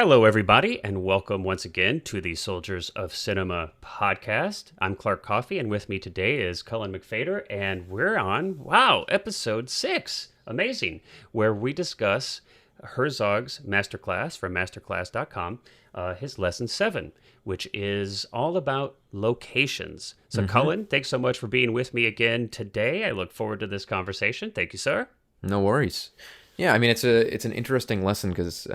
Hello, everybody, and welcome once again to the Soldiers of Cinema podcast. I'm Clark Coffey, and with me today is Cullen McFader, and we're on, episode 6. Amazing, where we discuss Herzog's Masterclass from masterclass.com, his lesson 7, which is all about locations. So, Cullen, thanks so much for being with me again today. I look forward to this conversation. Thank you, sir. No worries. Yeah, I mean, it's an interesting lesson because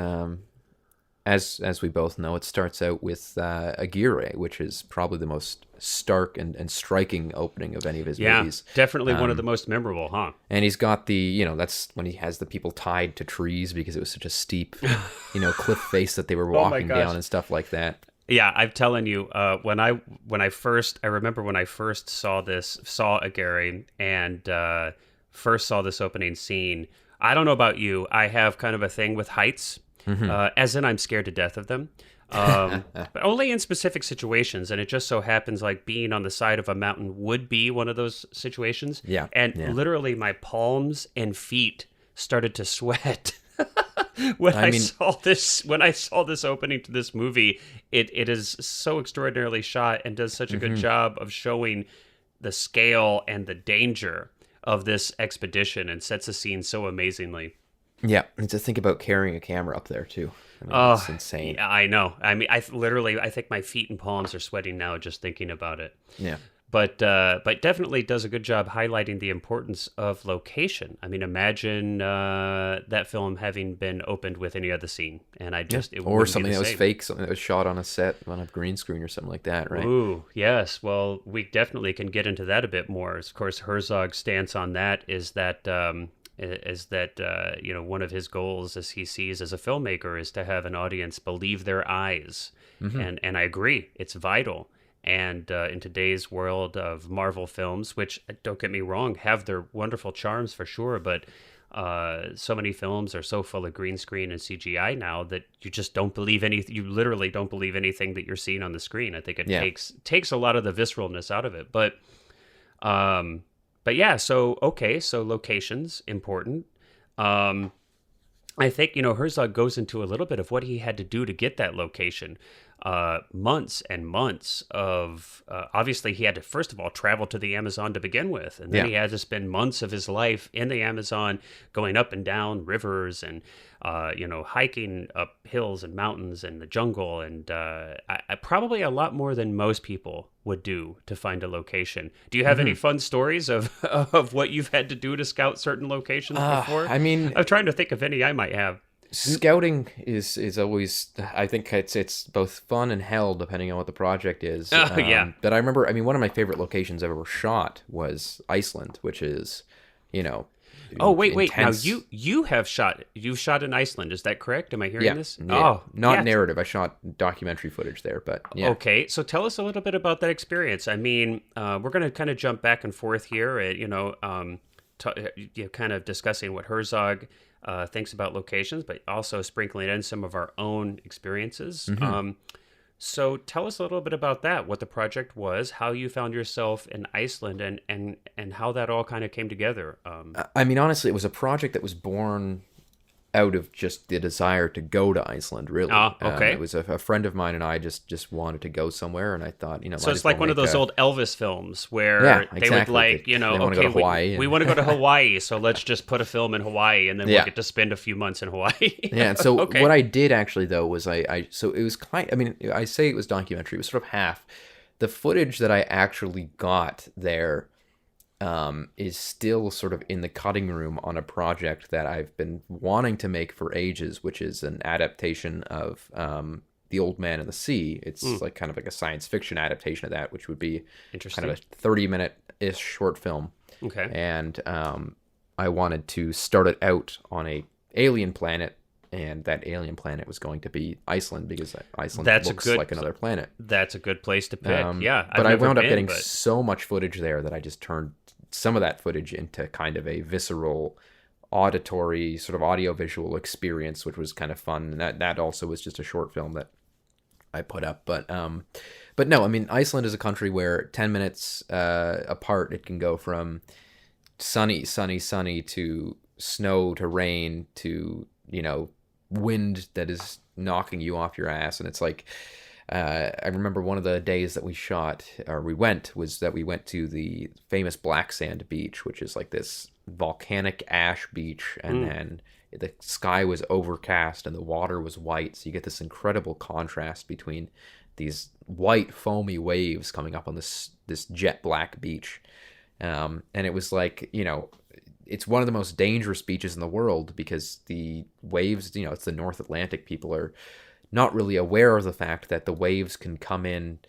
as we both know, it starts out with Aguirre, which is probably the most stark and striking opening of any of his movies. Yeah, definitely one of the most memorable, huh? And he's got that's when he has the people tied to trees because it was such a steep, cliff face that they were walking down and stuff like that. Yeah, I'm telling you, when I remember when I first saw Aguirre and first saw this opening scene. I don't know about you, I have kind of a thing with heights. As in I'm scared to death of them, but only in specific situations. And it just so happens like being on the side of a mountain would be one of those situations. Literally my palms and feet started to sweat when I saw this opening to this movie. It is so extraordinarily shot and does such a good job of showing the scale and the danger of this expedition and sets the scene so amazingly. Yeah, and to think about carrying a camera up there too. I mean, it's insane. Yeah, I know. I mean, I think my feet and palms are sweating now just thinking about it. Yeah. But definitely does a good job highlighting the importance of location. I mean, imagine that film having been opened with any other scene, and or something that was fake, something that was shot on a set on a green screen or something like that, right? Ooh, yes. Well, we definitely can get into that a bit more. Of course, Herzog's stance on that is that one of his goals, as he sees as a filmmaker, is to have an audience believe their eyes, and I agree, it's vital. And in today's world of Marvel films, which, don't get me wrong, have their wonderful charms for sure, but so many films are so full of green screen and CGI now that you just don't believe anything. You literally don't believe anything that you're seeing on the screen. I think it takes a lot of the visceralness out of it. But yeah, so locations important. I think Herzog goes into a little bit of what he had to do to get that location. Months and months of obviously he had to first of all travel to the Amazon to begin with, and then he had to spend months of his life in the Amazon, going up and down rivers and hiking up hills and mountains and the jungle, and I probably a lot more than most people would do to find a location. Do you have any fun stories of what you've had to do to scout certain locations before? I mean, I'm trying to think of any I might have. Scouting is always, I think it's both fun and hell depending on what the project is. But I remember, one of my favorite locations I've ever shot was Iceland, which is, Oh, wait. intense. Now you've shot in Iceland. Is that correct? Am I hearing this? Yeah. Oh, not narrative. I shot documentary footage there, but yeah. Okay. So tell us a little bit about that experience. I mean, we're going to kind of jump back and forth here, kind of discussing what Herzog thinks about locations, but also sprinkling in some of our own experiences. So tell us a little bit about that, what the project was, how you found yourself in Iceland, and how that all kind of came together. Honestly, it was a project that was born out of just the desire to go to Iceland, really. Okay. It was a friend of mine and I just wanted to go somewhere, and I thought, So it's like one of those old Elvis films where they would like, they want to go to Hawaii. We want to go to Hawaii, so let's just put a film in Hawaii, and then we'll get to spend a few months in Hawaii. And so what I did actually, though, was so it was I say it was documentary. It was sort of half. The footage that I actually got there is still sort of in the cutting room on a project that I've been wanting to make for ages, which is an adaptation of The Old Man and the Sea. It's like kind of like a science fiction adaptation of that, which would be kind of a 30-minute-ish short film. Okay. And I wanted to start it out on a alien planet, and that alien planet was going to be Iceland, because Iceland looks like another planet. That's a good place to pick. But I wound up getting so much footage there that I just turned some of that footage into kind of a visceral, auditory, sort of audiovisual experience, which was kind of fun. And that also was just a short film that I put up. But no, Iceland is a country where 10 minutes apart, it can go from sunny to snow to rain to wind that is knocking you off your ass, and it's like I remember one of the days that we shot or we went was that we went to the famous Black Sand Beach, which is like this volcanic ash beach, and Mm. then the sky was overcast and the water was white, so you get this incredible contrast between these white foamy waves coming up on this jet black beach. And it was like, it's one of the most dangerous beaches in the world because the waves, it's the North Atlantic. People are not really aware of the fact that the waves can come in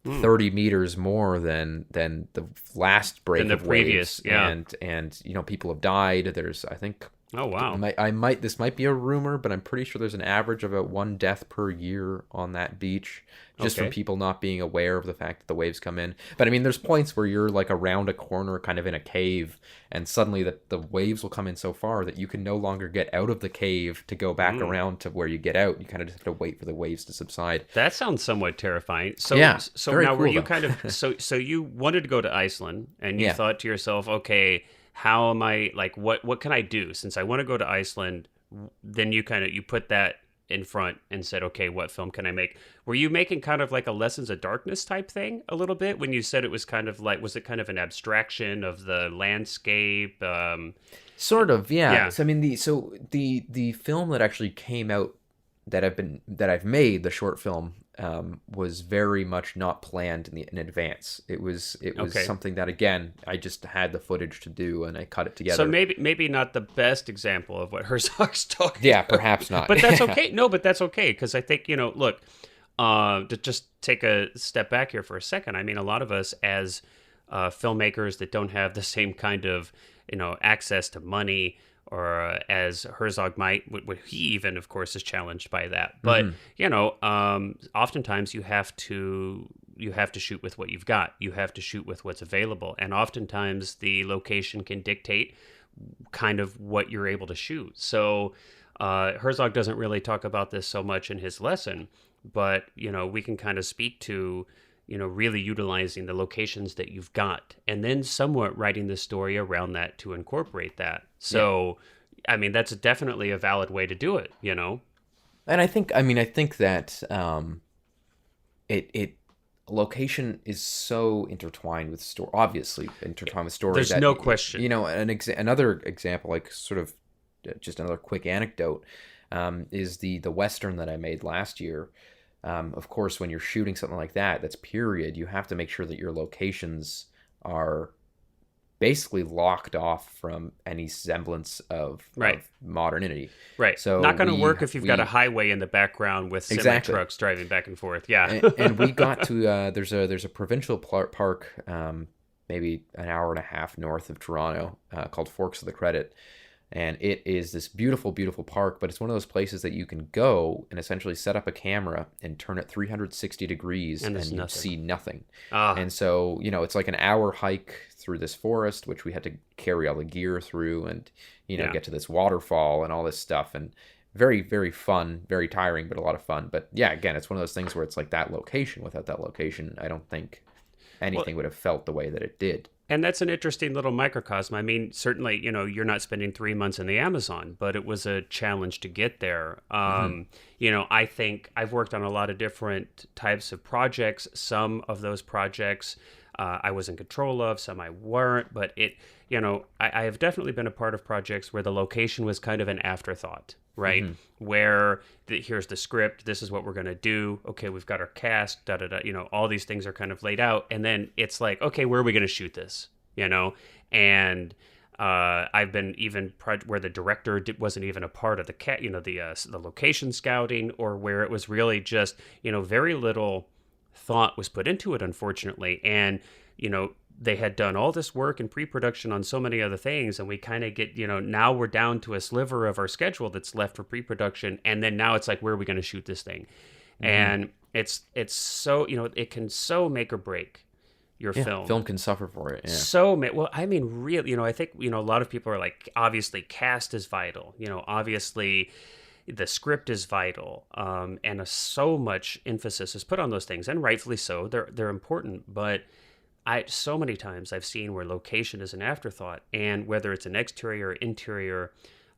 Mm. 30 meters more than the last break Than the of previous, waves, yeah. and people have died. There's, I think, Oh wow. this might be a rumor, but I'm pretty sure there's an average of about one death per year on that beach, just from Okay. people not being aware of the fact that the waves come in. But I mean, there's points where you're like around a corner, kind of in a cave, and suddenly the waves will come in so far that you can no longer get out of the cave to go back Mm. around to where you get out. You kind of just have to wait for the waves to subside. That sounds somewhat terrifying. So, Yeah, so very now were cool you though. kind of so you wanted to go to Iceland and you Yeah. thought to yourself, okay, how am I like what can I do since I want to go to Iceland? Then you kind of you put that in front and said, okay, what film can I make? Were you making kind of like a Lessons of Darkness type thing a little bit when you said it was kind of like was it kind of an abstraction of the landscape? Sort of, yeah. Yeah. So I mean, the film that actually came out that I've made, the short film, was very much not planned in advance. It was Okay. something that, again, I just had the footage to do and I cut it So together. maybe not the best example of what Herzog's talking Yeah, about, perhaps not. but that's okay. No, but that's okay because I think look, to just take a step back here for a second. I mean, a lot of us as filmmakers that don't have the same kind of access to money or as Herzog might, he even of course is challenged by that. But Mhm. oftentimes you have to shoot with what you've got. You have to shoot with what's available, and oftentimes the location can dictate kind of what you're able to shoot. So Herzog doesn't really talk about this so much in his lesson, but we can kind of speak to really utilizing the locations that you've got, and then somewhat writing the story around that to incorporate that. Yeah. So, I mean, that's definitely a valid way to do it. And I think that it location is so intertwined with story, obviously intertwined with story, There's that no question. another example, like sort of just another quick anecdote, is the western that I made last year. Of course, when you're shooting something like that's period, you have to make sure that your locations are basically locked off from any semblance Right. of modernity. Right. So Not going to we work if you've got a we highway in the background with semi exactly. trucks driving back and forth. Yeah. And we got to there's a provincial park, maybe an hour and a half north of Toronto, called Forks of the Credit, and it is this beautiful, beautiful park. But it's one of those places that you can go and essentially set up a camera and turn it 360 degrees, And and there's you nothing. see nothing. Ah, And so it's like an hour hike through this forest, which we had to carry all the gear through, and yeah. get to this waterfall and all this stuff, and very, very fun, very tiring, but a lot of fun. But yeah, again, it's one of those things where it's like that location. Without that location, I don't think Well, anything would have felt the way that it did. and that's an interesting little microcosm. I mean, certainly, you're not spending 3 months in the Amazon, but it was a challenge to get there. Hmm. I think I've worked on a lot of different types of projects. Some of those projects I was in control of, some I weren't, but I have definitely been a part of projects where the location was kind of an afterthought, right? Hmm. Where here's the script, this is what we're going to do. Okay, we've got our cast, da da da. All these things are kind of laid out, and then it's like, okay, where are we going to shoot this? And I've been even where the director wasn't even a part of the location scouting, or where it was really just very little thought was put into it, unfortunately. And they had done all this work in pre-production on so many other things, and we kind of get now we're down to a sliver of our schedule that's left for pre-production, and then now it's like, where are we going to shoot this thing? Hmm. And it's so it can so make or break your Yeah, film. film can suffer for it. Yeah. Well, I mean, really, I think a lot of people are like, obviously cast is vital, obviously the script is vital, and so much emphasis is put on those things, and rightfully so. They're important, but so many times I've seen where location is an afterthought, and whether it's an exterior or interior,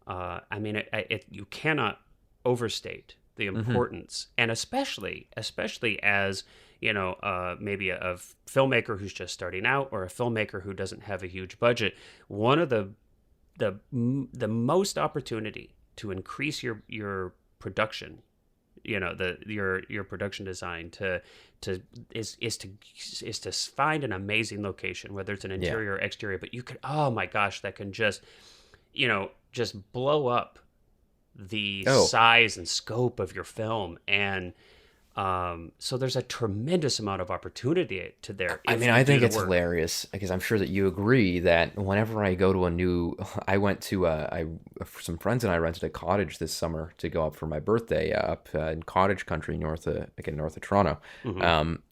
I mean, you cannot overstate the importance, and especially as maybe a filmmaker who's just starting out, or a filmmaker who doesn't have a huge budget. One of the most opportunity to increase your production, your production design is to find an amazing location, whether it's an interior or exterior. But you could, oh my gosh, that can just blow up the size and scope of your film. And so there's a tremendous amount of opportunity to there. I mean, I think it's hilarious, because I'm sure that you agree that whenever I go to I went to, some friends and I rented a cottage this summer to go up for my birthday up in cottage country north of Toronto.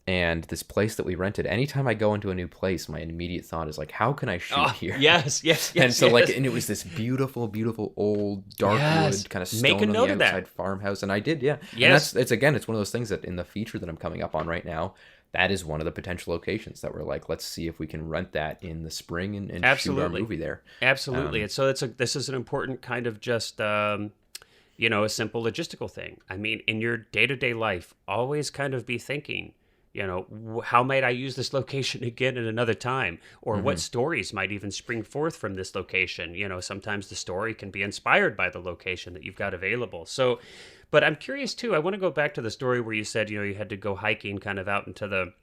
And this place that we rented, anytime I go into a new place, my immediate thought is like, how can I shoot here? Yes. And so and it was this beautiful, beautiful old dark wood kind of stone on the outside farmhouse. And I did, yeah. Yes. And it's one of those things that in the feature that I'm coming up on right now, that is one of the potential locations that we're like, let's see if we can rent that in the spring and shoot our movie there. Absolutely. And so this is an important kind of just, a simple logistical thing. I mean, in your day-to-day life, always kind of be thinking, how might I use this location again at another time? Or what stories might even spring forth from this location? Sometimes the story can be inspired by the location that you've got available. So, but I'm curious too, I want to go back to the story where you said, you had to go hiking kind of out into the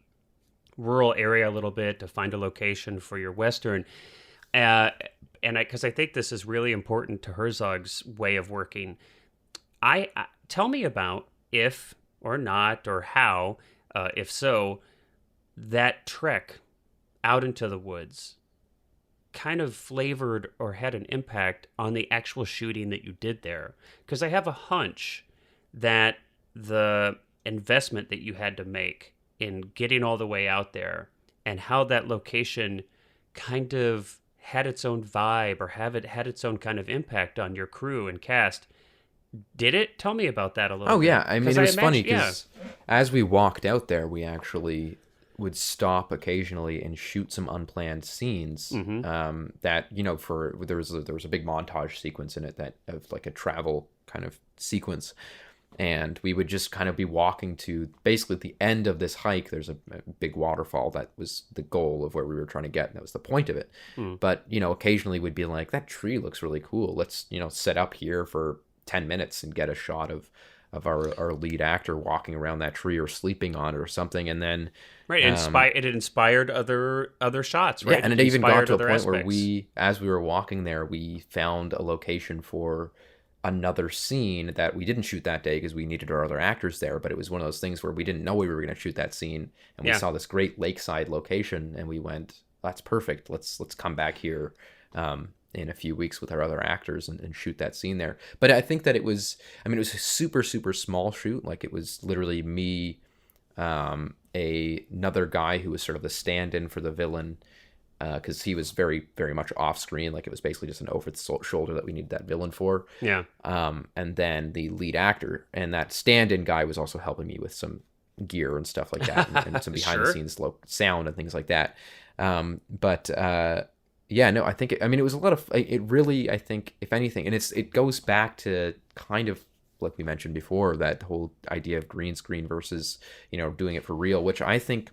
rural area a little bit to find a location for your Western. Because I think this is really important to Herzog's way of working. Tell me about, if or not, or how, if so, that trek out into the woods kind of flavored or had an impact on the actual shooting that you did there. Because I have a hunch that the investment that you had to make in getting all the way out there, and how that location kind of had its own vibe, or had its own kind of impact on your crew and cast. Did it? Tell me about that a little bit. Oh, yeah. I mean, it was funny because as we walked out there, we actually would stop occasionally and shoot some unplanned scenes that, there was a big montage sequence in it that of like a travel kind of sequence. And we would just kind of be walking to basically the end of this hike. There's a big waterfall that was the goal of where we were trying to get. And that was the point of it. But, occasionally we'd be like, that tree looks really cool. Let's, set up here for 10 minutes and get a shot of our lead actor walking around that tree or sleeping on it or something. And then it inspired other shots, right? Yeah, and it even got to a point where as we were walking there, we found a location for another scene that we didn't shoot that day because we needed our other actors there. But it was one of those things where we didn't know we were going to shoot that scene, and we saw this great lakeside location, and we went, that's perfect. Let's come back here in a few weeks with our other actors and shoot that scene there. But I think that it was a super, super small shoot. Like, it was literally me, another guy who was sort of the stand-in for the villain, because he was very, very much off screen. Like, it was basically just an over the shoulder that we needed that villain for. Yeah. And then the lead actor, and that stand-in guy was also helping me with some gear and stuff like that, and some behind the scenes sound and things like that. Yeah, no, I think it was a lot of it. Really, I think, if anything, and it goes back to kind of like we mentioned before, that whole idea of green screen versus doing it for real, which I think,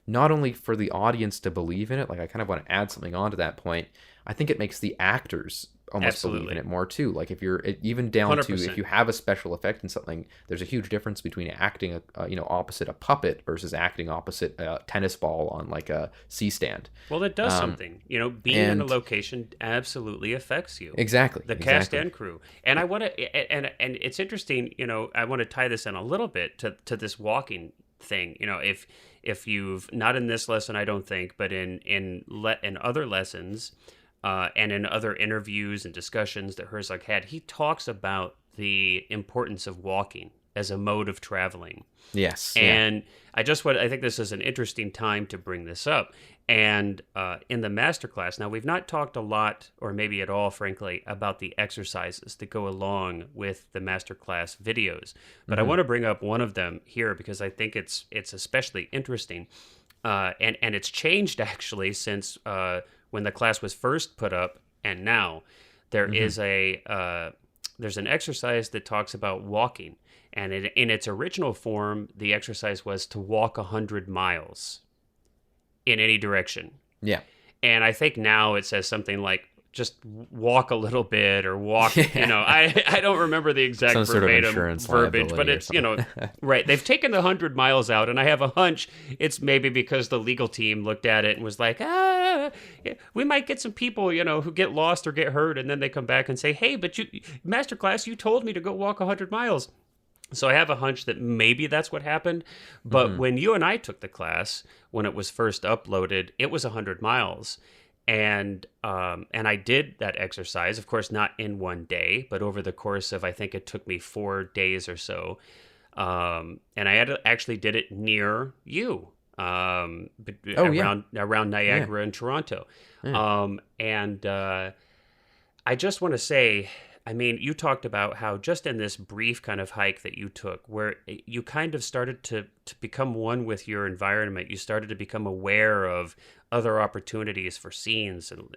not only for the audience to believe in it, like, I kind of want to add something on to that point. I think it makes the actors almost believe in it more too. Like, if you're even down 100%. To if you have a special effect in something, there's a huge difference between acting opposite a puppet versus acting opposite a tennis ball on like a C-stand. Well, it does something. Being in a location absolutely affects you. Exactly. The cast and crew. And I want to, and it's interesting. I want to tie this in a little bit to this walking thing. If you've not in this lesson, I don't think, but in other lessons. And in other interviews and discussions that Herzog had, he talks about the importance of walking as a mode of traveling. Yes. And I think this is an interesting time to bring this up. And in the Masterclass, now we've not talked a lot, or maybe at all, frankly, about the exercises that go along with the Masterclass videos. But I want to bring up one of them here because I think it's especially interesting. And it's changed, actually, since when the class was first put up, and now there is a there's an exercise that talks about walking, and in its original form, the exercise was to walk 100 miles in any direction. Yeah. And I think now it says something like just walk a little bit or walk, Yeah. I don't remember the exact Some sort of verbatim insurance verbiage, but liability or it's, something. right. They've taken the 100 miles out, and I have a hunch it's maybe because the legal team looked at it and was like, yeah, we might get some people, who get lost or get hurt, and then they come back and say, hey, but Masterclass, you told me to go walk 100 miles. So I have a hunch that maybe that's what happened. But when you and I took the class, when it was first uploaded, it was 100 miles. And I did that exercise, of course, not in one day, but over the course of, I think it took me 4 days or so. And actually did it near you, Oh yeah. around Yeah. Niagara and Toronto. Yeah. I just want to say, I mean, you talked about how just in this brief kind of hike that you took, where you kind of started to become one with your environment, you started to become aware of other opportunities for scenes and,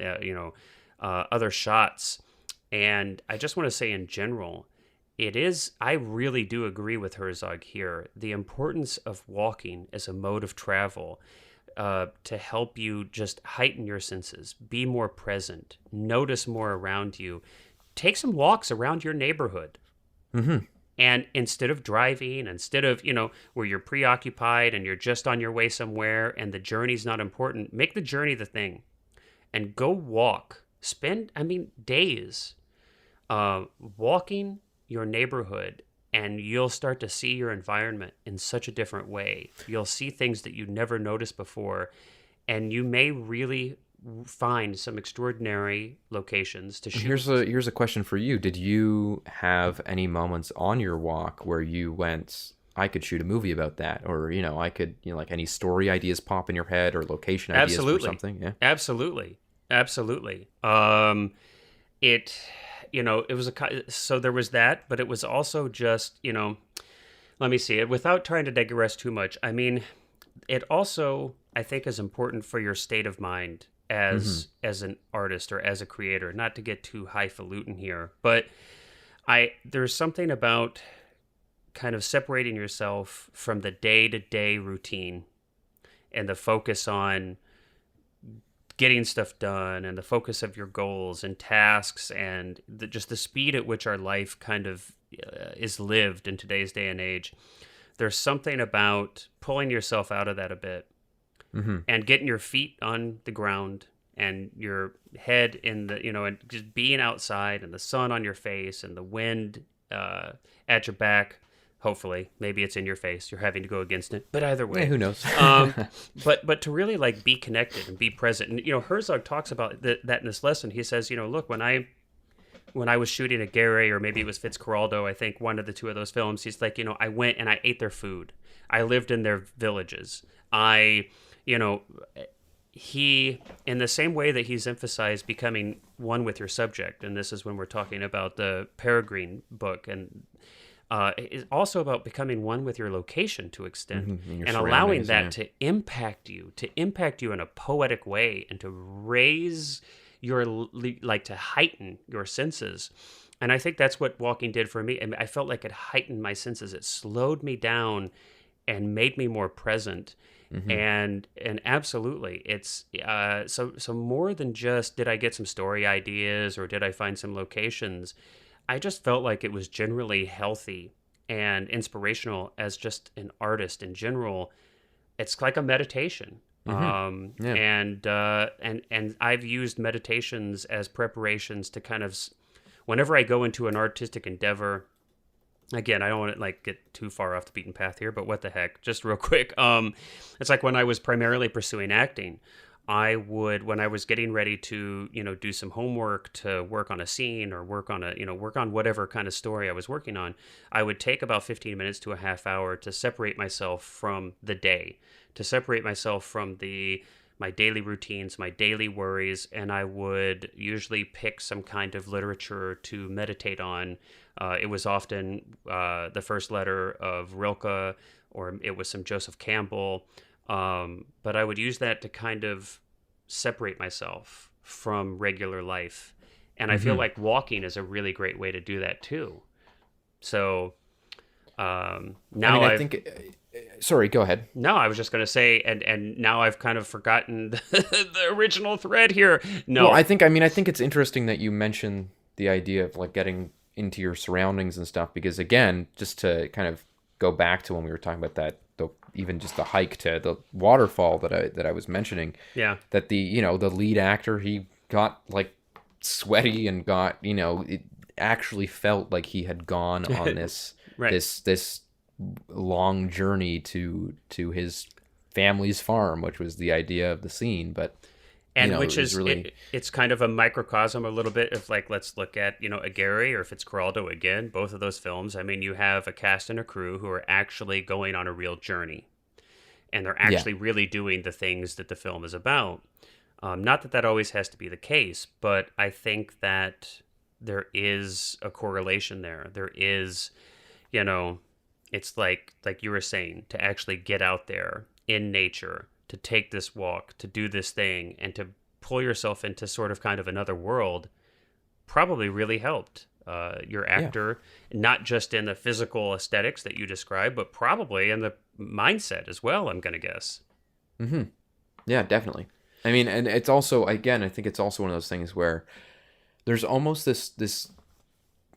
other shots. And I just want to say in general, I really do agree with Herzog here. The importance of walking as a mode of travel to help you just heighten your senses, be more present, notice more around you. Take some walks around your neighborhood. Mm-hmm. And instead of driving, instead of, where you're preoccupied and you're just on your way somewhere and the journey's not important, make the journey the thing and go walk. Spend, days walking your neighborhood, and you'll start to see your environment in such a different way. You'll see things that you never noticed before, and you may really find some extraordinary locations to shoot. Here's a question for you. Did you have any moments on your walk where you went, I could shoot a movie about that, or I could, like any story ideas pop in your head or location ideas for something? Yeah. Absolutely. It was so there was that, but it was also just, let me see it without trying to digress too much. I mean, it also, I think, is important for your state of mind as an artist or as a creator, not to get too highfalutin here, but there's something about kind of separating yourself from the day-to-day routine and the focus on getting stuff done and the focus of your goals and tasks and just the speed at which our life kind of is lived in today's day and age. There's something about pulling yourself out of that a bit and getting your feet on the ground and your head in the, and just being outside and the sun on your face and the wind at your back. Hopefully, maybe it's in your face. You're having to go against it, but either way, Yeah, who knows? but to really like be connected and be present. And Herzog talks about that in this lesson. He says, look, when I was shooting at Gary, or maybe it was Fitzcarraldo, I think one of the two of those films, he's like, I went and I ate their food. I lived in their villages. He, in the same way that he's emphasized becoming one with your subject, and this is when we're talking about the Peregrine book, and it's also about becoming one with your location to extent, and allowing that to impact you in a poetic way, and to raise to heighten your senses. And I think that's what walking did for me. I felt like it heightened my senses. It slowed me down and made me more present. And absolutely, it's so more than just did I get some story ideas or did I find some locations. I just felt like it was generally healthy and inspirational as just an artist in general. It's like a meditation. Yeah. And I've used meditations as preparations to kind of, whenever I go into an artistic endeavor, again, I don't want to get too far off the beaten path here, but what the heck, just real quick. It's like when I was primarily pursuing acting, when I was getting ready to, do some homework to work on a scene or work on whatever kind of story I was working on, I would take about 15 minutes to a half hour to separate myself from the day, to separate myself from my daily routines, my daily worries, and I would usually pick some kind of literature to meditate on. It was often the first letter of Rilke, or it was some Joseph Campbell. But I would use that to kind of separate myself from regular life And I feel like walking is a really great way to do that too. So I mean, now I I've think. Sorry, go ahead. no, I was just going to say, and now I've kind of forgotten the original thread here. Well, No, I think it's interesting that you mention the idea of like getting into your surroundings and stuff because again, just to kind of go back to when we were talking about that, even just the hike to the waterfall that I was mentioning, yeah, that the lead actor, he got like sweaty and got, it actually felt like he had gone on this right. this long journey to his family's farm, which was the idea of the scene, but And it which was is really it's kind of a microcosm a little bit of like, let's look at a Gary or Fitzcarraldo again, both of those films. I mean, you have a cast and a crew who are actually going on a real journey, and they're yeah. actually really doing the things that the film is about. Not that that always has to be the case, but I think that there is a correlation there. There is, you know, it's like you were saying, to actually get out there in nature, to take this walk, to do this thing, and to pull yourself into sort of kind of another world probably really helped your Yeah. actor, not just in the physical aesthetics that you described, but probably in the mindset as well, I'm going to guess. Mm-hmm. Yeah, definitely. I mean, and it's also, again, I think it's also one of those things where there's almost this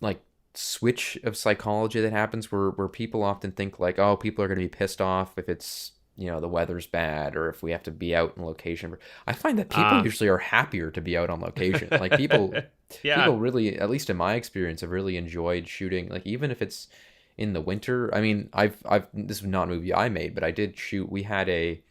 like switch of psychology that happens where people often think like, oh, people are going to be pissed off if it's the weather's bad or if we have to be out in location. I find that people Ah. usually are happier to be out on location. Like Yeah. people really, at least in my experience, have really enjoyed shooting. Like even if it's in the winter. I mean, I've this is not a movie I made, but I did shoot. We had a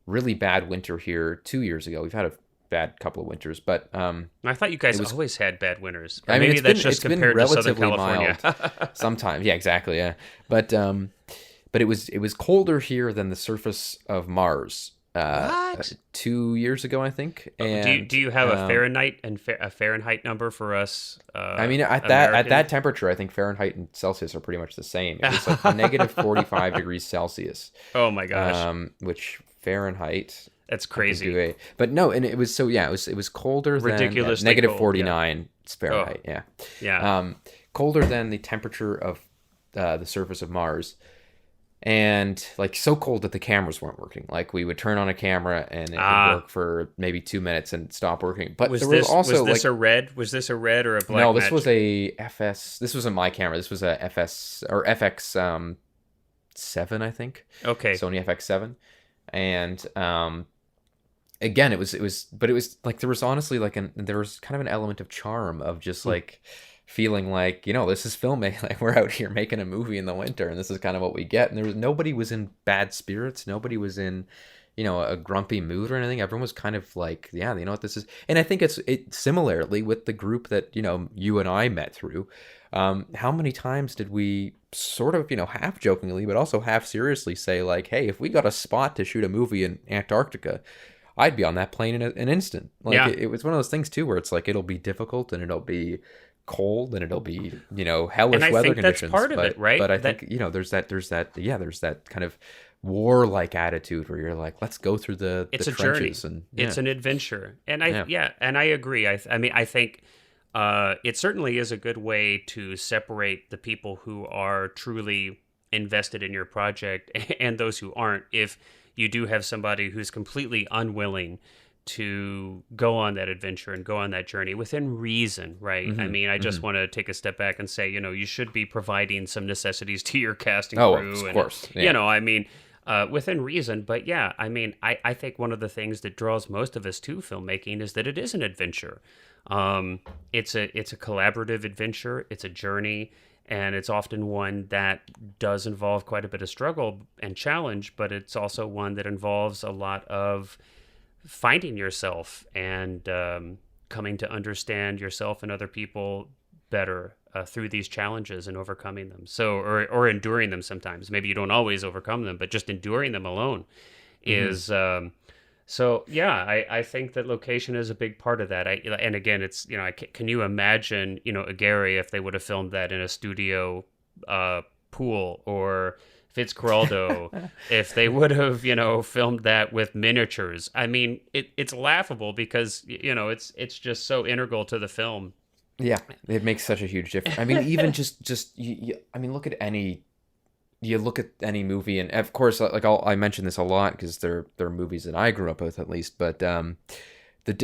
really bad winter here 2 years ago. We've had a bad couple of winters, but I thought you it guys was. always had bad winters, or I mean, maybe that's just it's been compared to Southern relatively California. mild sometimes. Yeah, exactly. Yeah, but it was colder here than the surface of Mars. What? 2 years ago, I think. Do And you have a Fahrenheit and a Fahrenheit number for us? I mean, at that Americans? temperature, I think Fahrenheit and Celsius are pretty much the same. It was like negative 45 degrees Celsius, Oh my gosh, which Fahrenheit that's I could do crazy! but no, and it was it was colder than Ridiculously negative cold. Yeah. 49 Oh Fahrenheit. Yeah, yeah. colder than the temperature of the surface of Mars. And like so cold that the cameras weren't working. Like we would turn on a camera and it would Ah, work for maybe 2 minutes and stop working. But was there was this also was this like a red? Was this a red or a black no, this match? was a FS. This wasn't my camera. This was a FS or FX 7, I think. Okay. Sony FX 7, and again, but it was like there was honestly there was kind of an element of charm of just Hmm. like feeling like this is filmmaking. Like we're out here making a movie in the winter, and this is kind of what we get. And nobody was in bad spirits. Nobody was in a grumpy mood or anything. Everyone was kind of like, yeah, you know what this is. And I think it similarly with the group that you and I met through. How many times did we sort of half jokingly but also half seriously say like, hey, if we got a spot to shoot a movie in Antarctica, I'd be on that plane in an instant. Like Yeah, it was one of those things too where it's like it'll be difficult and it'll be cold and it'll be hellish and I weather think that's conditions, part of it, right? but I That think there's that kind of warlike attitude where you're like, let's go through the it's a journey. trenches. And It's an adventure, and yeah. and I agree. I mean, I think it certainly is a good way to separate the people who are truly invested in your project and those who aren't. If you do have somebody who's completely unwilling to go on that adventure and go on that journey within reason, right? I Hmm. mean, I just Hmm. want to take a step back and say, you should be providing some necessities to your casting Oh, crew, of and course. Yeah. I mean, within reason. But yeah, I mean, I think one of the things that draws most of us to filmmaking is that it is an adventure. It's a collaborative adventure. It's a journey, and it's often one that does involve quite a bit of struggle and challenge. But it's also one that involves a lot of finding yourself and coming to understand yourself and other people better through these challenges and overcoming them. So, or enduring them sometimes. Maybe you don't always overcome them, but just enduring them alone Hmm. is. So yeah, I think that location is a big part of that. And again, it's can you imagine a Gary if they would have filmed that in a studio pool, or Fitzcarraldo if they would have filmed that with miniatures. I mean, it's laughable because it's just so integral to the film. Yeah, it makes such a huge difference. I mean, even just I mean, look at any you look at any movie, and of course, like I mention this a lot because they're movies that I grew up with at least. But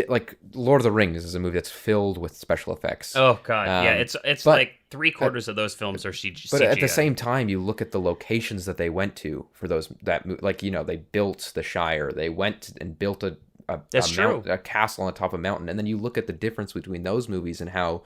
like Lord of the Rings is a movie that's filled with special effects. Oh God, yeah, Um, it's but like three uh, quarters of those films are but at the CGI. same time, you look at the locations that they went to for like they built the Shire. They went and built That's true. a castle on the top of a mountain, and then you look at the difference between those movies and how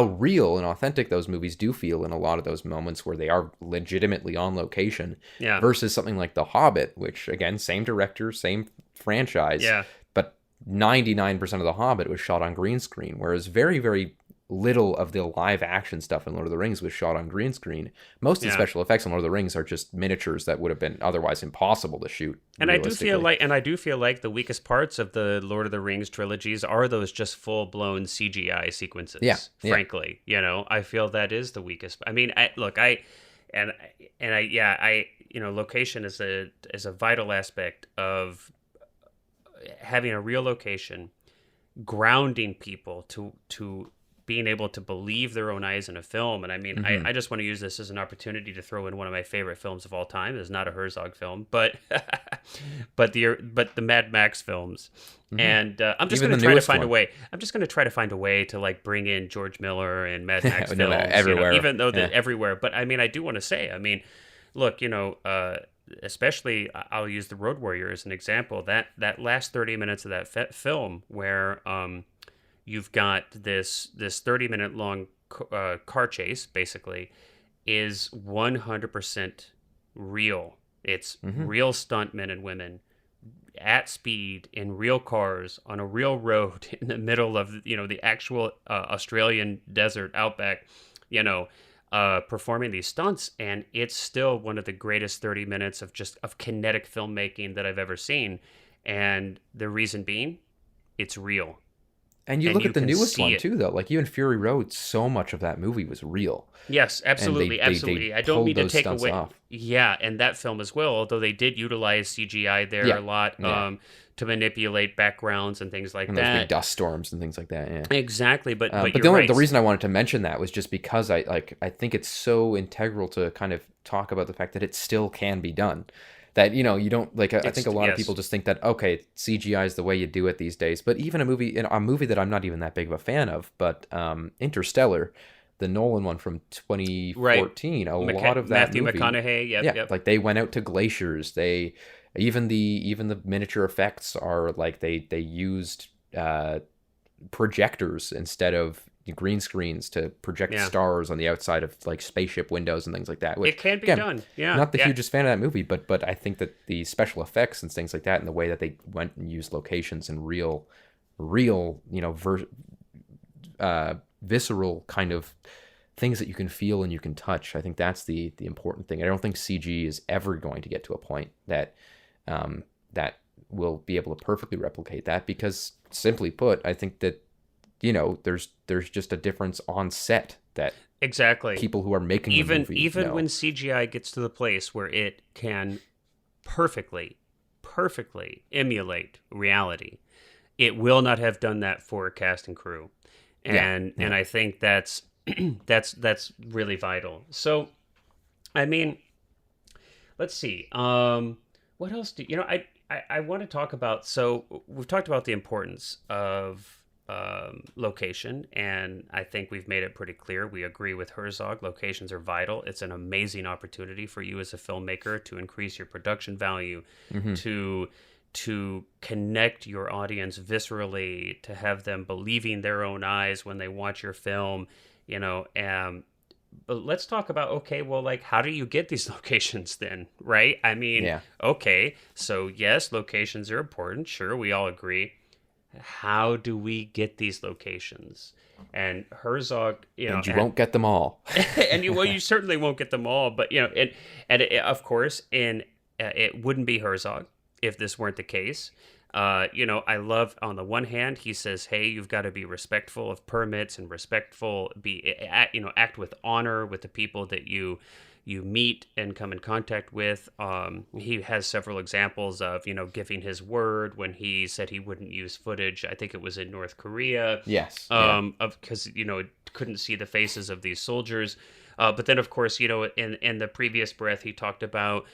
real and authentic those movies do feel in a lot of those moments where they are legitimately on location Yeah, versus something like The Hobbit, which again, same director, same franchise, yeah, but 99% of The Hobbit was shot on green screen, whereas very, very little of the live action stuff in Lord of the Rings was shot on green screen. Most of the yeah. special effects in Lord of the Rings are just miniatures that would have been otherwise impossible to shoot realistically. And I do feel like the weakest parts of the Lord of the Rings trilogies are those just full blown CGI Yeah, sequences. yeah. Frankly, I feel that is the weakest. I mean, and location is a vital aspect of having a real location, grounding people to being able to believe their own eyes in a film. And I mean, Hmm. I just want to use this as an opportunity to throw in one of my favorite films of all time. It's not a Herzog film, but but the Mad Max films. Hmm. And I'm just Even going the to try to newest find a one. way. I'm just going to try to find a way to like bring in George Miller and Mad Max No, films. everywhere. Even though Yeah. they're everywhere. But I mean, I do want to say, I mean, look, especially I'll use the Road Warrior as an example. That last 30 minutes of that film where you've got this 30-minute long car chase basically is 100% real. It's Hmm. real stuntmen and women at speed in real cars on a real road in the middle of the actual Australian desert outback, performing these stunts, and it's still one of the greatest 30 minutes of kinetic filmmaking that I've ever seen. And the reason being, it's real, And you and look you at the can newest see one it. too, though. Like even Fury Road, so much of that movie was real, Yes, and absolutely, they absolutely. I don't pulled mean to those take stunts away. off. Yeah, and that film as well, although they did utilize CGI there Yeah, a lot yeah. to manipulate backgrounds and things like And those big that. dust storms and things like that. Yeah. Exactly, but But you're the right. reason I wanted to mention that was just because I think it's so integral to kind of talk about the fact that it still can be done. That you don't like. I think It's a lot of people yes, just think that okay, CGI is the way you do it these days. But even a movie that I'm not even that big of a fan of, but Interstellar, the Nolan one from right. 2014, a lot of that Matthew movie, McConaughey. Yep, yeah, yep. like they went out to glaciers. They even the miniature effects are like they used projectors instead of green screens to project Yeah, stars on the outside of like spaceship windows and things like that. it Which can be again, done. Yeah, not the yeah. hugest fan of that movie, but I think that the special effects and things like that, and the way that they went and used locations and real visceral kind of things that you can feel and you can touch. I think that's the important thing. I don't think CG is ever going to get to a point that that will be able to perfectly replicate that because, simply put, I think that there's just a difference on set that Exactly. people who are making the Even movie even know. when CGI gets to the place where it can perfectly, perfectly emulate reality, it will not have done that for cast and crew, Yeah, and yeah. I think that's that's really vital. So, I mean, let's see. What else do I want to talk about? So we've talked about the importance of location, and I think we've made it pretty clear. We agree with Herzog. Locations are vital. It's an amazing opportunity for you as a filmmaker to increase your production value, Hmm. to connect your audience viscerally, to have them believing their own eyes when they watch your film. You know, but let's talk about, okay, well, like, how do you get these locations then, right? I mean, Yeah. okay, so yes, locations are important. Sure, we all agree. How do we get these locations? And Herzog, And you won't get them all. and you certainly won't get them all, but of course, it wouldn't be Herzog if this weren't the case. I love, on the one hand, he says, "Hey, you've got to be respectful of permits and respectful, act with honor with the people that you meet and come in contact with. He has several examples of, giving his word when he said he wouldn't use footage. I think it was in North Korea. Yes. Yeah. Of because couldn't see the faces of these soldiers. But then, of course, in the previous breath, he talked about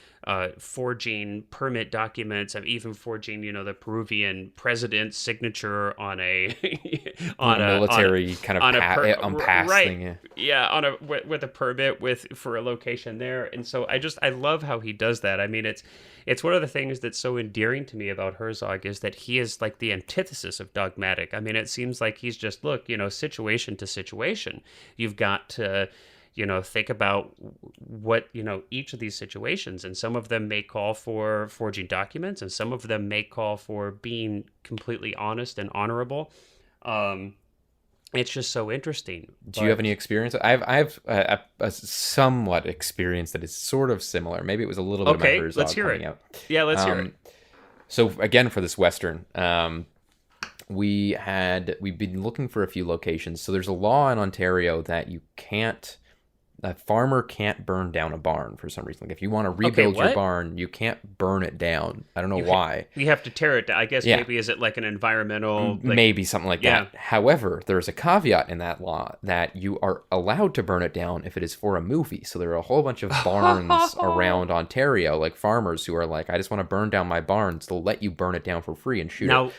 forging permit documents, and even forging, the Peruvian president's signature on a on a military kind of pass right, thing. Yeah. Yeah, on a with a permit for a location there. And so I love how he does that. I mean, it's one of the things that's so endearing to me about Herzog is that he is like the antithesis of dogmatic. I mean, it seems like he's just, look, situation to situation. You've got to, think about what, each of these situations, and some of them may call for forging documents, and some of them may call for being completely honest and honorable. It's just so interesting. Do you have any experience? I've a somewhat experience that is sort of similar. Maybe it was a little bit of my Herzog let's hear coming it. out. Yeah, let's hear it. So again, for this Western, we've been looking for a few locations. So there's a law in Ontario that a farmer can't burn down a barn for some reason. Like if you want to rebuild your barn, you can't burn it down. I don't know why. You have to tear it down. I guess maybe is it like an environmental... maybe something like that. However, there's a caveat in that law that you are allowed to burn it down if it is for a movie. So there are a whole bunch of barns around Ontario, like farmers who are like, I just want to burn down my barns. They'll let you burn it down for free and shoot it. Now,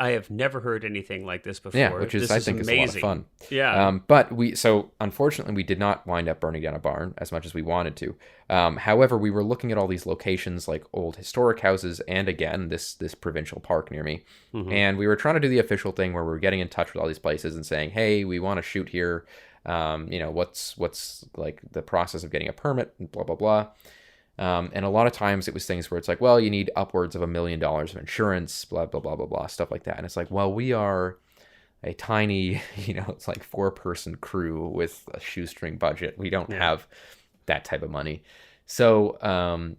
I have never heard anything like this before. Yeah, which I think is a lot of fun. Yeah. But unfortunately, we did not wind up burning down a barn as much as we wanted to. However, we were looking at all these locations like old historic houses and again this provincial park near me. Mm-hmm. And we were trying to do the official thing where we were getting in touch with all these places and saying, hey, we want to shoot here. What's like the process of getting a permit and blah, blah, blah. And a lot of times it was things where it's like, well, you need upwards of $1 million of insurance, blah, blah, blah, blah, blah, stuff like that. And it's like, well, we are a tiny, it's like 4-person crew with a shoestring budget. We don't have that type of money. So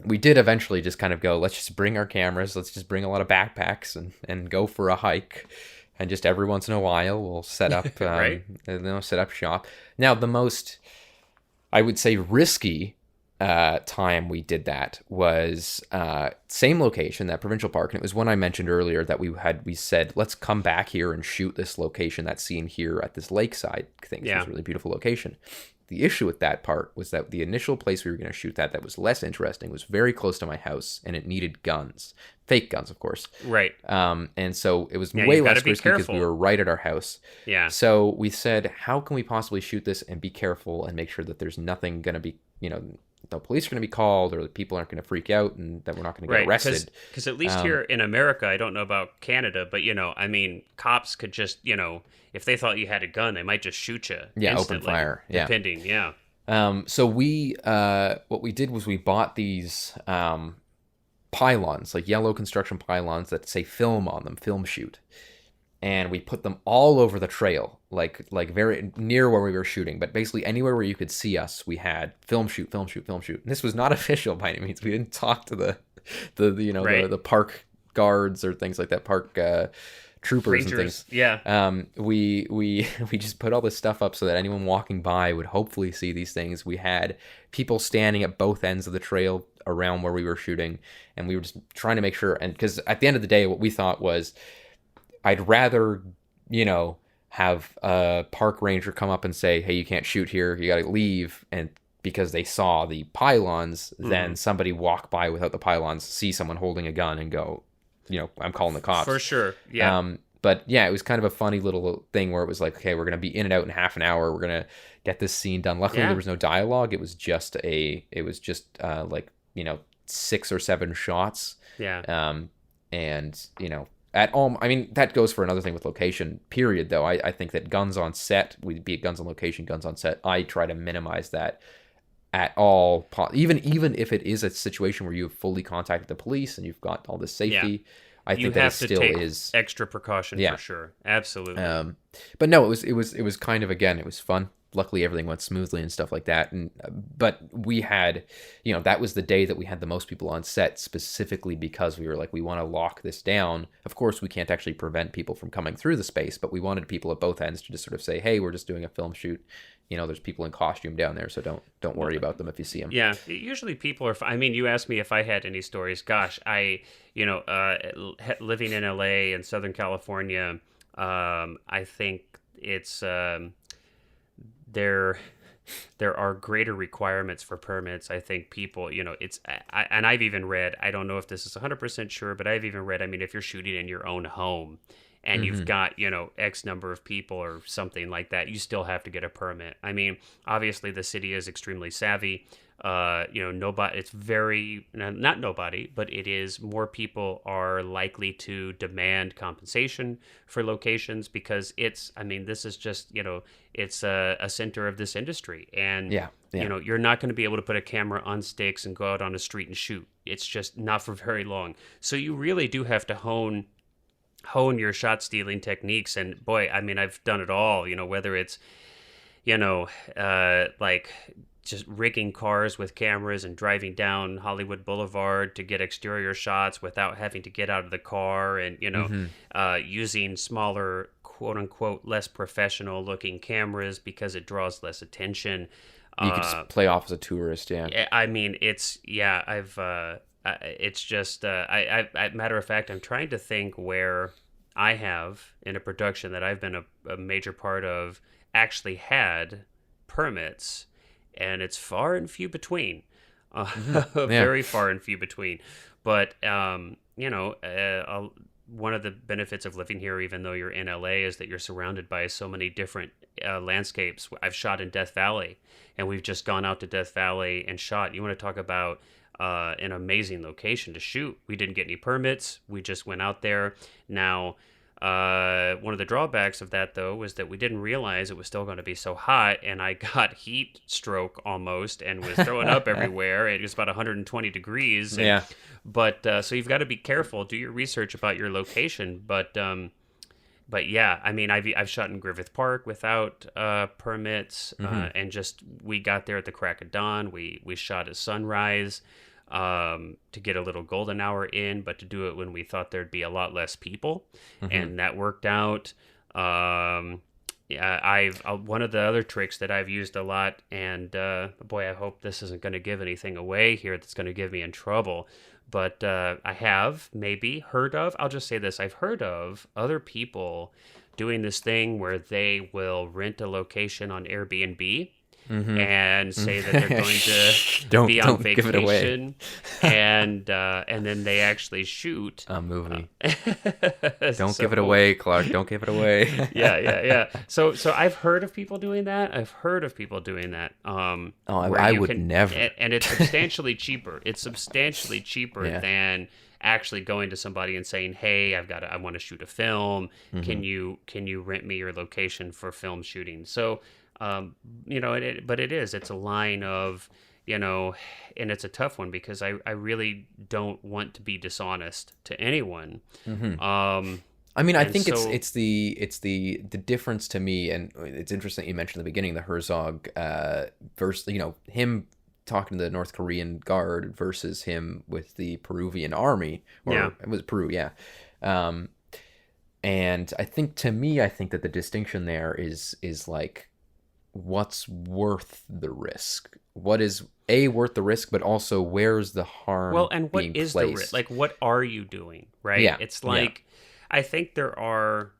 we did eventually just kind of go, let's just bring our cameras. Let's just bring a lot of backpacks and go for a hike. And just every once in a while, we'll set up, set up shop. Now, the most, I would say, risky time we did that was same location, that provincial park, and it was one I mentioned earlier that we said let's come back here and shoot this location, that scene here at this lakeside thing. It was a really beautiful location. The issue with that part was that the initial place we were going to shoot that was less interesting was very close to my house, and it needed guns, fake guns, of course. Right. And so it was way less risky because we were right at our house. Yeah. So we said, how can we possibly shoot this and be careful and make sure that there's nothing going to be, no police are going to be called or the people aren't going to freak out and that we're not going to get arrested. Because at least here in America, I don't know about Canada, but, cops could just, if they thought you had a gun, they might just shoot you. Yeah, instantly, open fire. Depending, yeah. So what we did was we bought these pylons, like yellow construction pylons that say film on them, film shoot. And we put them all over the trail, like very near where we were shooting. But basically anywhere where you could see us, we had film shoot, film shoot, film shoot. And this was not official by any means. We didn't talk to the park guards or things like that, park troopers Rangers, and things. Yeah. We just put all this stuff up so that anyone walking by would hopefully see these things. We had people standing at both ends of the trail around where we were shooting, and we were just trying to make sure. And because at the end of the day, what we thought was, I'd rather, have a park ranger come up and say, hey, you can't shoot here, you got to leave, and because they saw the pylons, than somebody walk by without the pylons, see someone holding a gun and go, I'm calling the cops. For sure, yeah. But yeah, it was kind of a funny little thing where it was like, okay, we're going to be in and out in half an hour. We're going to get this scene done. Luckily, there was no dialogue. It was just 6 or 7 shots. Yeah. And, at all, I mean, that goes for another thing with location, period, though. I think that guns on set, be it guns on location, guns on set, I try to minimize that at all. Even if it is a situation where you have fully contacted the police and you've got all this safety, I think that it still is extra precaution for sure. Absolutely. But no, it was kind of, again, it was fun. luckily everything went smoothly and stuff like that. And but we had, that was the day that we had the most people on set, specifically because we were like, we want to lock this down. Of course, we can't actually prevent people from coming through the space, but we wanted people at both ends to just sort of say, hey, we're just doing a film shoot. There's people in costume down there, so don't worry about them if you see them. Yeah, usually people are. I mean, you asked me if I had any stories. Gosh, living in LA and Southern California, I think it's there. There are greater requirements for permits. I think people, and I've even read. I don't know if this is 100% sure, but I've even read. I mean, if you're shooting in your own home, and you've got, X number of people or something like that, you still have to get a permit. I mean, obviously the city is extremely savvy. Nobody, it's very, not nobody, but it is more people are likely to demand compensation for locations because this is just, it's a center of this industry. And, Yeah. you're not going to be able to put a camera on sticks and go out on a street and shoot. It's just not for very long. So you really do have to hone your shot stealing techniques. And boy, I mean, I've done it all, whether it's, like just rigging cars with cameras and driving down Hollywood Boulevard to get exterior shots without having to get out of the car, and, using smaller, quote unquote, less professional looking cameras because it draws less attention. You could just play off as a tourist. Yeah. I mean, it's just, matter of fact, I'm trying to think where I have in a production that I've been a major part of actually had permits, and it's far and few between, very far and few between. But, one of the benefits of living here, even though you're in LA, is that you're surrounded by so many different landscapes. I've shot in Death Valley, and we've just gone out to Death Valley and shot. You want to talk about an amazing location to shoot. We didn't get any permits. We just went out there. Now, one of the drawbacks of that, though, was that we didn't realize it was still going to be so hot, and I got heat stroke almost and was throwing up everywhere. It was about 120 degrees. Yeah. But so you've got to be careful. Do your research about your location. But yeah, I mean, I've shot in Griffith Park without permits, and just we got there at the crack of dawn. We shot at sunrise to get a little golden hour in, but to do it when we thought there'd be a lot less people, and that worked out. Yeah, one of the other tricks that I've used a lot, and boy, I hope this isn't going to give anything away here that's going to get me in trouble. But I have maybe heard of, I'll just say this, I've heard of other people doing this thing where they will rent a location on Airbnb and say that they're going to be on vacation, give it away. and then they actually shoot a movie. Don't give it away, Clark. Don't give it away. yeah. So I've heard of people doing that. I would never. And it's substantially cheaper. It's substantially cheaper than actually going to somebody and saying, "Hey, I want to shoot a film. Can you rent me your location for film shooting?" So, it's a line of, and it's a tough one because I really don't want to be dishonest to anyone. I mean, I think it's the difference to me, and it's interesting that you mentioned at the beginning the Herzog versus, him talking to the North Korean guard versus him with the Peruvian army, it was Peru, and I think that the distinction there is like, what's worth the risk? What is worth the risk, but also where's the harm? Well, and what being is placed? the risk? Like, what are you doing? Right? Yeah. It's like, I think there are,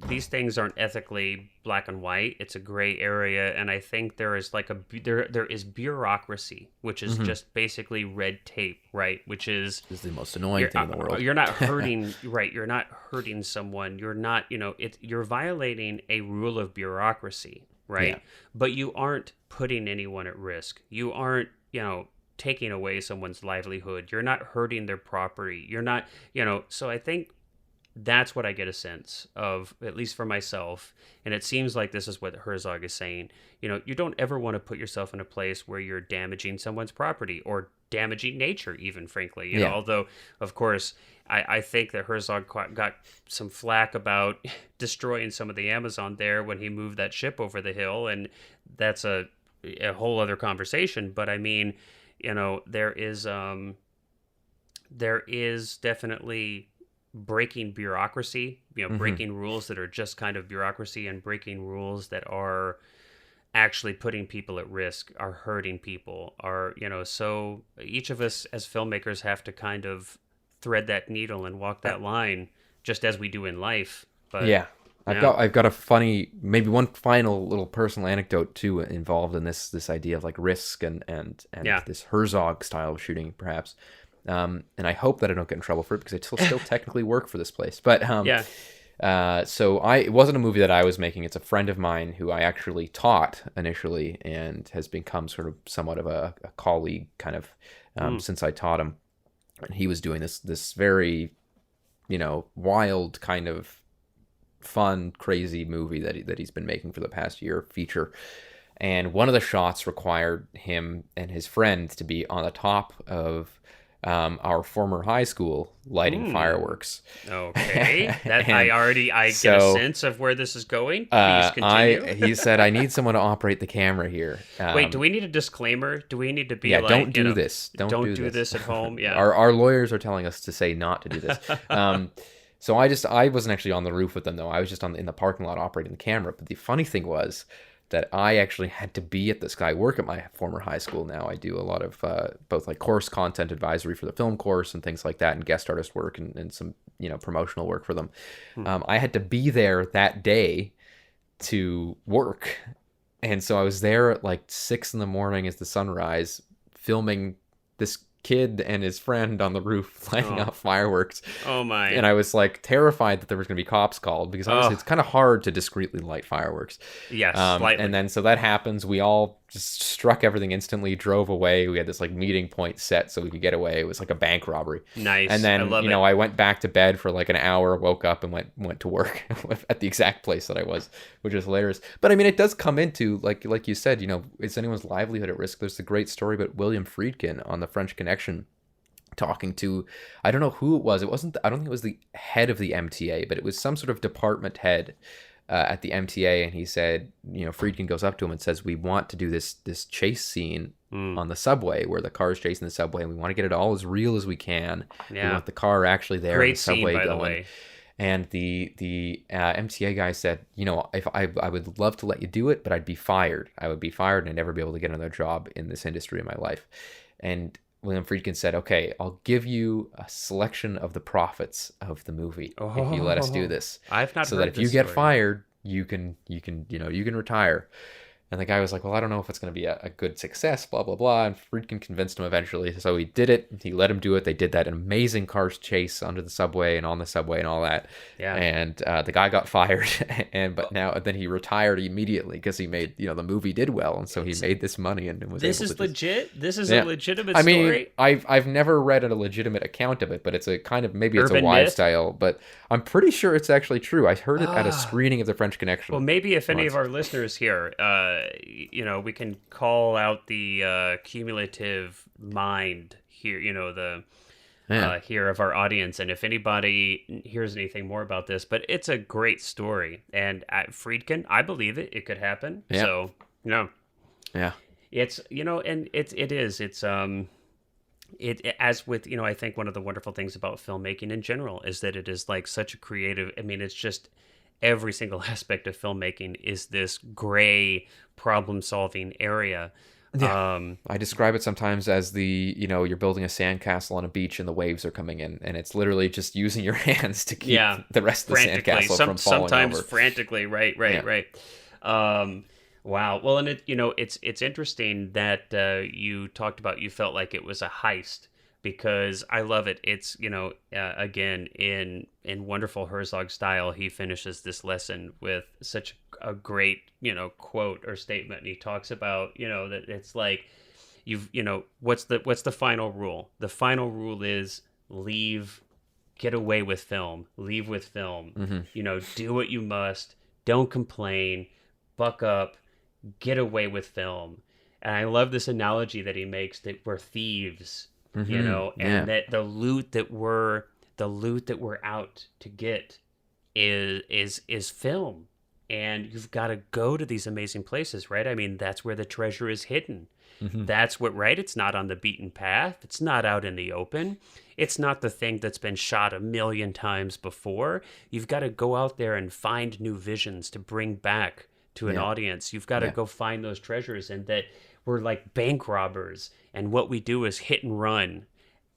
these things aren't ethically black and white. It's a gray area, and I think there is like there is bureaucracy, which is just basically red tape, right? Which is the most annoying thing in the world. You're not hurting, right? You're not hurting someone. You're not, you're violating a rule of bureaucracy, right? Yeah. But you aren't putting anyone at risk. You aren't, taking away someone's livelihood. You're not hurting their property. You're not, so I think that's what I get a sense of, at least for myself. And it seems like this is what Herzog is saying. You don't ever want to put yourself in a place where you're damaging someone's property or damaging nature, even frankly. Yeah. Although of course I think that Herzog got some flack about destroying some of the Amazon there when he moved that ship over the hill, and that's a whole other conversation. But I mean, there is definitely breaking bureaucracy, breaking rules that are just kind of bureaucracy, and breaking rules that are actually putting people at risk, are hurting people, are, so each of us as filmmakers have to kind of thread that needle and walk that line, just as we do in life. But Yeah. I've got a funny, maybe one final little personal anecdote too involved in this idea of like risk and yeah. this Herzog style of shooting, perhaps. And I hope that I don't get in trouble for it because I still technically work for this place. But Yeah. so it wasn't a movie that I was making. It's a friend of mine who I actually taught initially and has become sort of somewhat of a colleague kind of since I taught him. And he was doing this very, wild kind of fun, crazy movie that he's been making for the past year, feature. And one of the shots required him and his friend to be on the top of our former high school lighting fireworks. Okay, that I get a sense of where this is going. Please continue. He said, "I need someone to operate the camera here." Wait, do we need a disclaimer? Do we need to be like, don't do this. Don't do this at home. Yeah, our lawyers are telling us to say not to do this. So I wasn't actually on the roof with them though. I was just in the parking lot operating the camera. But the funny thing was that I actually had to be at this guy. I work at my former high school now. I do a lot of both like course content advisory for the film course and things like that, and guest artist work and some promotional work for them. I had to be there that day to work, and so I was there at like 6 a.m. as the sunrise, filming this kid and his friend on the roof lighting off fireworks. Oh my. And I was like terrified that there was going to be cops called because obviously it's kind of hard to discreetly light fireworks. Yes, slightly. And then so that happens. We all just struck everything instantly, drove away. We had this like meeting point set so we could get away. It was like a bank robbery. Nice. And then I went back to bed for like an hour, woke up and went to work at the exact place that I was, which is hilarious. But I mean, it does come into like you said, is anyone's livelihood at risk? There's the great story about William Friedkin on the French Connection talking to, I don't know who it was. I don't think it was the head of the MTA, but it was some sort of department head at the MTA, and he said, Friedkin goes up to him and says, "We want to do this chase scene on the subway where the car's chasing the subway, and we want to get it all as real as we can. Yeah. We want the car actually there, Great and the subway scene, by going." the way. And the MTA guy said, if I would love to let you do it, but I'd be fired. I would be fired, and I'd never be able to get another job in this industry in my life. And William Friedkin said, "Okay, I'll give you a selection of the profits of the movie if you let us do this. I've not so heard that if this you get story. fired, you can retire." And the guy was like, "Well, I don't know if it's going to be a good success, blah, blah, blah." And Friedkin convinced him eventually. So he did it. He let him do it. They did that amazing car chase under the subway and on the subway and all that. Yeah. And the guy got fired. Then he retired immediately because he made, the movie did well. And so he made this money and was This able is to legit? This is a legitimate I mean, story? I've never read a legitimate account of it, but it's a kind of, maybe it's Urban a wide myth? style, but I'm pretty sure it's actually true. I heard it at a screening of The French Connection. Well, maybe if any once. of our listeners here, we can call out the cumulative mind here, here of our audience. And if anybody hears anything more about this, but it's a great story. And at Friedkin, I believe it. It could happen. Yeah. So, Yeah. it's, and it as with, I think one of the wonderful things about filmmaking in general is that it is like such a creative, it's just every single aspect of filmmaking is this gray problem-solving area. Yeah. I describe it sometimes as you're building a sandcastle on a beach and the waves are coming in, and it's literally just using your hands to keep the rest of the sandcastle from falling sometimes over. Frantically, right. Wow. Well, and it's interesting that you talked about, you felt like it was a heist, because I love it. It's, again, in wonderful Herzog style, he finishes this lesson with such a great, quote or statement. And he talks about, that it's like, what's the final rule? The final rule is get away with film, leave with film, do what you must, don't complain, buck up, get away with film. And I love this analogy that he makes that we're thieves, and Yeah. that the loot that we're out to get is film. And you've got to go to these amazing places, right? I mean, that's where the treasure is hidden. Hmm. That's what, right? It's not on the beaten path. It's not out in the open. It's not the thing that's been shot a million times before. You've got to go out there and find new visions to bring back to an Yeah. audience. You've got to Yeah. go find those treasures, and that we're like bank robbers, and what we do is hit and run.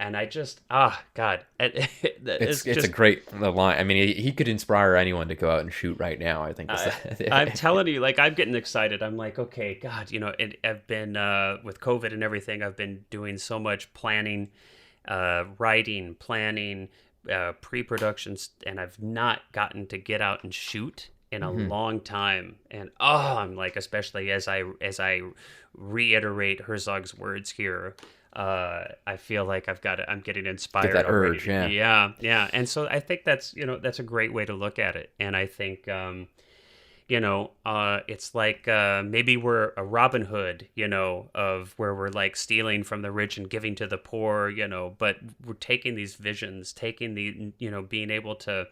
And I just, God, it's It's a just great line. I mean, he could inspire anyone to go out and shoot right now. I think is I, I'm telling you, like, I'm getting excited. I'm like, okay, God, I've been with COVID and everything. I've been doing so much planning, writing, planning, pre-productions, and I've not gotten to get out and shoot in a Mhm. long time. And I'm like, especially as I reiterate Herzog's words here. I feel like I'm getting Get inspired that urge. already. Yeah. Yeah, yeah. And so I think that's a great way to look at it. And I think, it's like maybe we're a Robin Hood, of where we're like stealing from the rich and giving to the poor, but we're taking these visions, taking being able to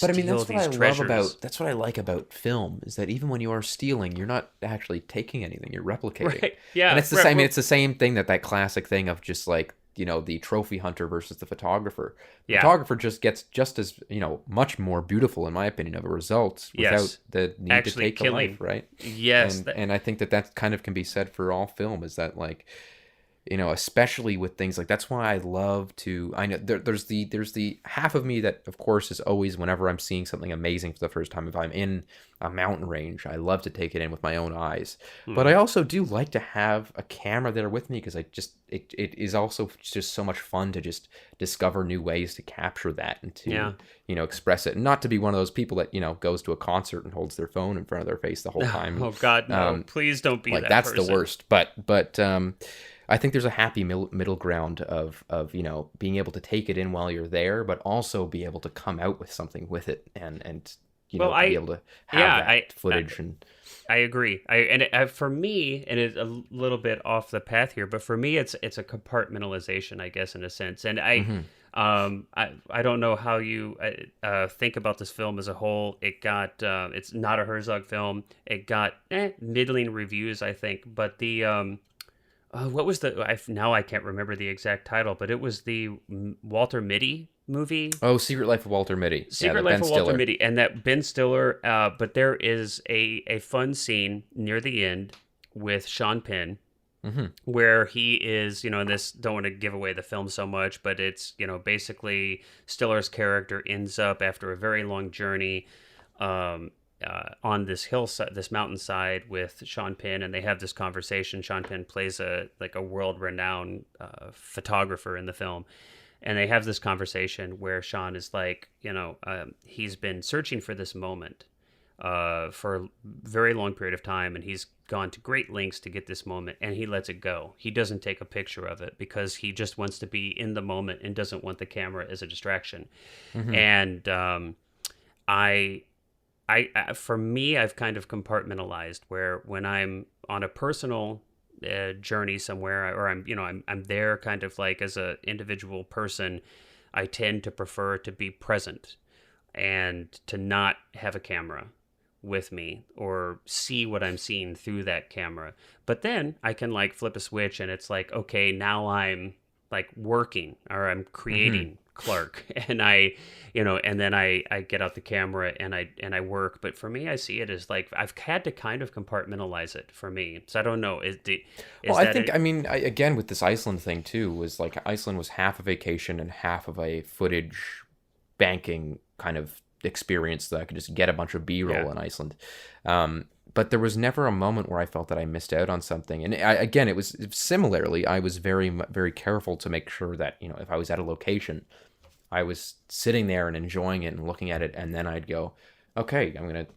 But I mean, steal these treasures. that's what I like about film is that even when you are stealing, you're not actually taking anything, you're replicating. Right. And Yeah. it's the same, I mean, it's the same thing that classic thing of just like, the trophy hunter versus the photographer. The Yeah. photographer just gets just as, much more beautiful, in my opinion, of a result without Yes. the need to Actually take a life, killing. right? Yes. And I think that kind of can be said for all film is that like, especially with things like that's why I love to. I know there's the half of me that, of course, is always whenever I'm seeing something amazing for the first time. If I'm in a mountain range, I love to take it in with my own eyes. But Hmm. I also do like to have a camera there with me because it is also just so much fun to just discover new ways to capture that and to Yeah. express it. And not to be one of those people that goes to a concert and holds their phone in front of their face the whole time. Oh God, no! Um, Please don't be like that that's the person. worst. But I think there's a happy middle ground of being able to take it in while you're there, but also be able to come out with something with it and Well, to be able to have yeah, that footage and I agree. For me, and it's a little bit off the path here, but for me, it's a compartmentalization, I guess, in a sense. And hmm I don't know how you think about this film as a whole. It's not a Herzog film. It got middling reviews, I think. But what was now I can't remember the exact title, but it was the Walter Mitty movie. oh, Secret Life of Walter Mitty, yeah, Secret the Life Ben of Walter Stiller. Mitty, and that Ben Stiller. But there is a fun scene near the end with Sean Penn Hmm. where he is, and this don't want to give away the film so much, but it's, basically Stiller's character ends up after a very long journey on this hillside, this mountainside with Sean Penn, and they have this conversation. Sean Penn plays a world renowned photographer in the film, and they have this conversation where Sean is like, he's been searching for this moment for a very long period of time, and he's gone to great lengths to get this moment, and he lets it go. He doesn't take a picture of it because he just wants to be in the moment and doesn't want the camera as a distraction. Hmm. And I, for me, I've kind of compartmentalized where when I'm on a personal journey somewhere, or I'm there kind of like as a individual person, I tend to prefer to be present and to not have a camera with me or see what I'm seeing through that camera. But then I can like flip a switch and it's like, okay, now I'm like working or I'm Hmm. creating Clark and and then I get out the camera and I work. But for me, I see it as like I've had to kind of compartmentalize it for me. So I don't know. Well, Is I that think, it? I mean, again, with this Iceland thing too, was like Iceland was half a vacation and half of a footage banking kind of experience that I could just get a bunch of Yeah. B-roll in Iceland. But there was never a moment where I felt that I missed out on something. And again, it was similarly, I was very careful to make sure that, if I was at a location, I was sitting there and enjoying it and looking at it. And then I'd go, okay, I'm going to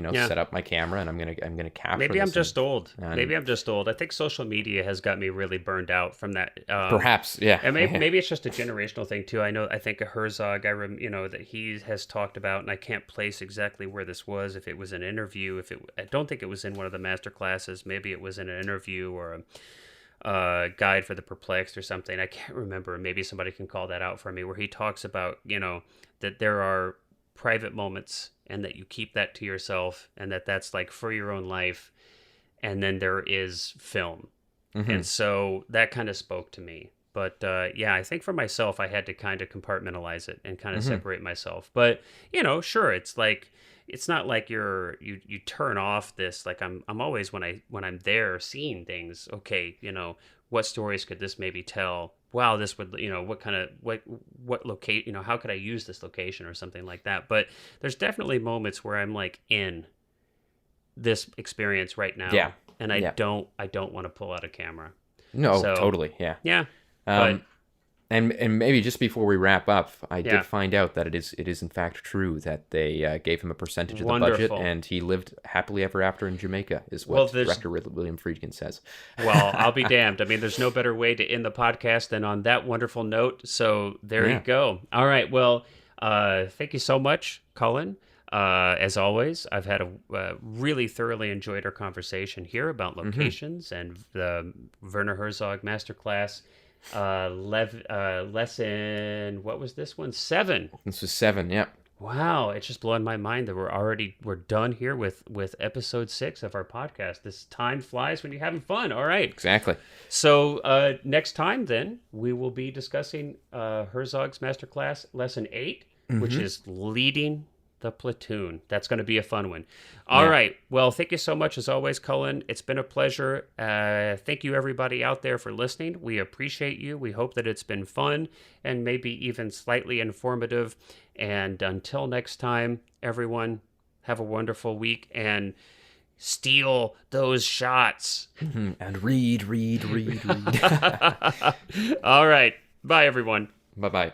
Yeah. set up my camera and I'm gonna capture Maybe I'm this. just old. And Maybe I'm just old. I think social media has got me really burned out from that. perhaps, yeah. And maybe it's just a generational thing too. I think a Herzog, that he has talked about, and I can't place exactly where this was. If it was an interview, I don't think it was in one of the master classes. Maybe it was in an interview or a guide for the perplexed or something. I can't remember. Maybe somebody can call that out for me. Where he talks about, that there are private moments and that you keep that to yourself, and that's like for your own life, and then there is film. And so that kind of spoke to me. But yeah, I think for myself, I had to kind of compartmentalize it and kind of separate myself. But sure, it's not like you turn off this. Like I'm always when I'm there seeing things. Okay, what stories could this maybe tell? Wow, this would what kind of what locate how could I use this location or something like that. But there's definitely moments where I'm like in this experience right now, Yeah. and Yeah. I don't want to pull out a camera. No, So totally. Yeah. yeah, Um, and maybe just before we wrap up, I Yeah. did find out that it is in fact true that they gave him a percentage of the Wonderful. budget, and he lived happily ever after in Jamaica, is Well, what director William Friedkin says. well, I'll be damned. I mean, there's no better way to end the podcast than on that wonderful note. So there you go. All right. Well, thank you so much, Cullen. As always, I've had a really thoroughly enjoyed our conversation here about locations and the Werner Herzog Masterclass. Lesson, what was this one? 7. This was 7. Yeah. Wow, it's just blowing my mind that we're done here with episode 6 of our podcast. This time flies when you're having fun. All right. Exactly. So next time, then, we will be discussing Herzog's Masterclass Lesson 8, which is leading the platoon. That's going to be a fun one. All right. Well, thank you so much, as always, Cullen. It's been a pleasure. Thank you, everybody out there, for listening. We appreciate you. We hope that it's been fun and maybe even slightly informative. And until next time, everyone, have a wonderful week and steal those shots. And read. All right. Bye, everyone. Bye-bye.